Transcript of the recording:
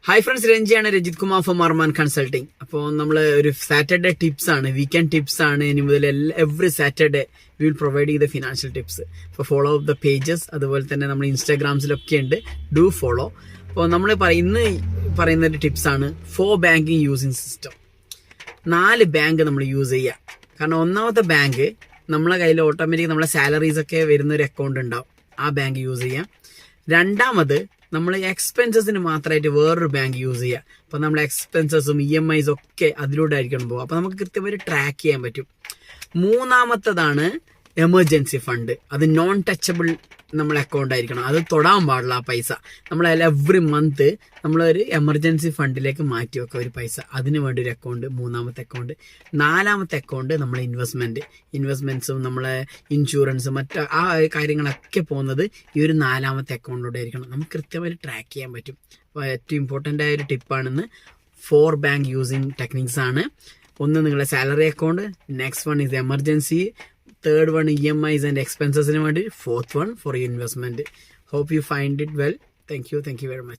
Hi friends, രഞ്ജിയാണ്, Rajith Kumar from Arman consulting. അപ്പോൾ നമ്മൾ ഒരു സാറ്റർഡേ ടിപ്സ് ആണ്, വീക്കെൻഡ് ടിപ്സ് ആണ്. ഇനി മുതൽ every Saturday we will provide ചെയ്ത ഫിനാൻഷ്യൽ ടിപ്സ്. അപ്പോൾ ഫോളോ അപ്പ് ദ പേജസ്, അതുപോലെ തന്നെ നമ്മൾ ഇൻസ്റ്റാഗ്രാംസിലൊക്കെ ഉണ്ട്, ഡു ഫോളോ. അപ്പോൾ നമ്മൾ ഇന്ന് പറയുന്ന ഒരു ടിപ്സ് ആണ് 4 ബാങ്കിങ് യൂസിങ് സിസ്റ്റം. 4 ബാങ്ക് നമ്മൾ യൂസ് ചെയ്യുക. കാരണം ഒന്നാമത്തെ ബാങ്ക് നമ്മളെ കയ്യിൽ ഓട്ടോമാറ്റിക് നമ്മളെ സാലറീസ് ഒക്കെ വരുന്ന ഒരു അക്കൗണ്ട് ഉണ്ടാവും, ആ ബാങ്ക് യൂസ് ചെയ്യാം. രണ്ടാമത് നമ്മൾ എക്സ്പെൻസസിന് മാത്രമായിട്ട് വേറൊരു ബാങ്ക് യൂസ് ചെയ്യുക. അപ്പോൾ നമ്മൾ എക്സ്പെൻസസും EMIs ഒക്കെ അതിലൂടെ ആയിരിക്കണം പോകുക. അപ്പോൾ നമുക്ക് കൃത്യമായിട്ട് ട്രാക്ക് ചെയ്യാൻ പറ്റും. മൂന്നാമത്തതാണ് എമർജൻസി ഫണ്ട്. അത് നോൺ ടച്ചബിൾ നമ്മളെ അക്കൗണ്ട് ആയിരിക്കണം, അത് തൊടാൻ പാടില്ല. ആ പൈസ നമ്മൾ എവറി മന്ത് നമ്മളൊരു എമർജൻസി ഫണ്ടിലേക്ക് മാറ്റി വെക്കുക ഒരു പൈസ, അതിന് വേണ്ടി ഒരു അക്കൗണ്ട്, മൂന്നാമത്തെ അക്കൗണ്ട്. നാലാമത്തെ അക്കൗണ്ട് നമ്മൾ ഇൻവെസ്റ്റ്മെന്റ്സും നമ്മളെ ഇൻഷുറൻസും മറ്റ് ആ കാര്യങ്ങളൊക്കെ പോകുന്നത് ഈ ഒരു നാലാമത്തെ അക്കൗണ്ടിലൂടെ ആയിരിക്കണം. നമുക്ക് കൃത്യമായിട്ട് ട്രാക്ക് ചെയ്യാൻ പറ്റും. അപ്പോൾ ഏറ്റവും ഇമ്പോർട്ടൻ്റ് ആയ ഒരു ടിപ്പാണെന്ന് 4 ബാങ്ക് യൂസിങ് ടെക്നിക്സ് ആണ്. ഒന്ന് നിങ്ങളുടെ salary account, next one is emergency, third one EMIs and expenses, fourth one for investment. Hope you find it well. Thank you very much.